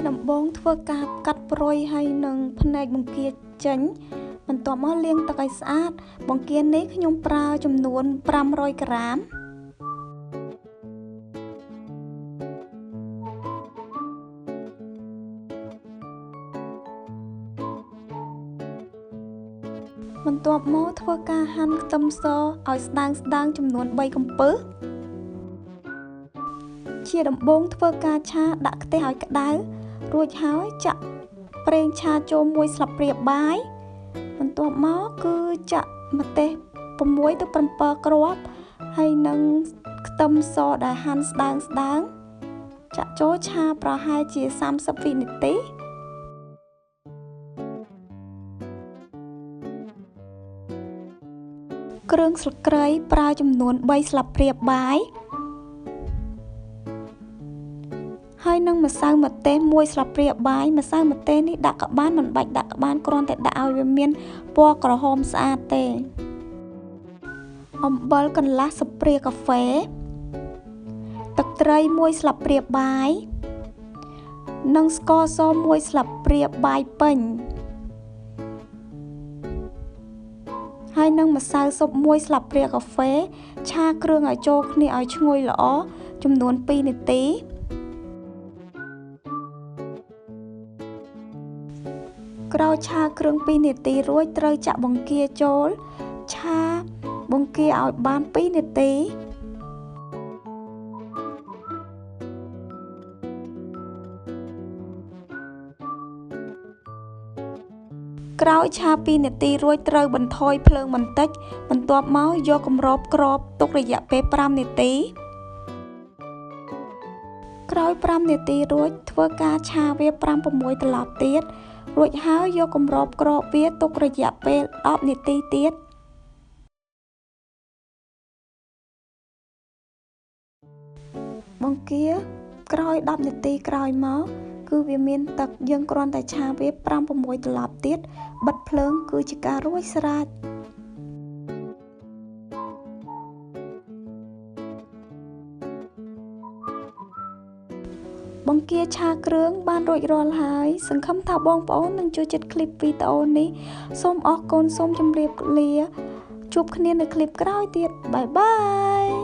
ដំបងធ្វើការកាត់ប្រួយហើយនឹងផ្នែកបង្គាចេញបន្ទាប់មកលាងទឹកឲ្យស្អាតបង្គានេះខ្ញុំប្រើចំនួន500ក្រាមបន្ទាប់មកធ្វើការហាន់ខ្ទឹមសឲ្យស្ដើងចំនួន3កំពឹសជាដំបូងធ្វើការឆាដាក់ខ្ទះឲ្យក្តៅរួចហើយចាក់ប្រេងឆាចូល1ស្លាបព្រាបាយបន្ទាប់មកគឺចាក់ម្ទេស6ទៅ7គ្រាប់ហើយនឹងខ្ទឹមសដែលហាន់ស្ដើងចាក់ចូលឆាប្រហែលជា30វិនាទីគ្រឿងស្លឹកគ្រៃប្រើចំនួន3ស្លាបព្រាបាយហើយនឹងម្សៅម្ទេស1ស្លាបព្រាបាយម្សៅម្ទេសនេះដាក់ក៏បានមិនបាច់ដាក់ក៏បានគ្រាន់តែដាក់ឲ្យវាមានពណ៌ក្រហមស្អាតទេអំបិលកន្លះស្លាបព្រាកាហ្វេទឹកត្រី1ស្លាបព្រាបាយនិងស្ករស1ស្លាបព្រាបាយពេញហើយនឹងម្សៅស៊ុប1ស្លាបព្រាកាហ្វេឆាគ្រឿងឲ្យចូលគ្នាឲ្យឈ្ងុយល្អចំនួន2នាទីក្រោយឆាគ្រឿង2នាទីរួចត្រូវចាក់បង្គាចូលឆាបង្គាឲ្យបាន2នាទីក្រោយឆា2នាទីរួចត្រូវបន្ថយភ្លើងបន្តិចបន្ទាប់មកយកគម្របគ្របទុករយៈពេល5នាទីក្រោយ5នាទីរួចធ្វើការឆាវា5-6ត្រឡប់ទៀតរួចហើយយកគម្របគ្របវាទុករយៈពេល10នាទីទៀតបង្គាក្រោយ10នាទីក្រោយមកគឺវាមានទឹកយើងគ្រាន់តែឆាវា5-6ត្រឡប់ទៀតបិទភ្លើងគឺជាការរួចស្រេចបង្គាឆាគ្រឿងបានរួចរាល់ហើយសង្ឃឹមថាបងប្អូននឹងចូលចិត្តคลิปវីដេអូនេះសូមអរគុណសូមជម្រាបលាជួបគ្នានៅคลิปក្រោយទៀតបាយបាយ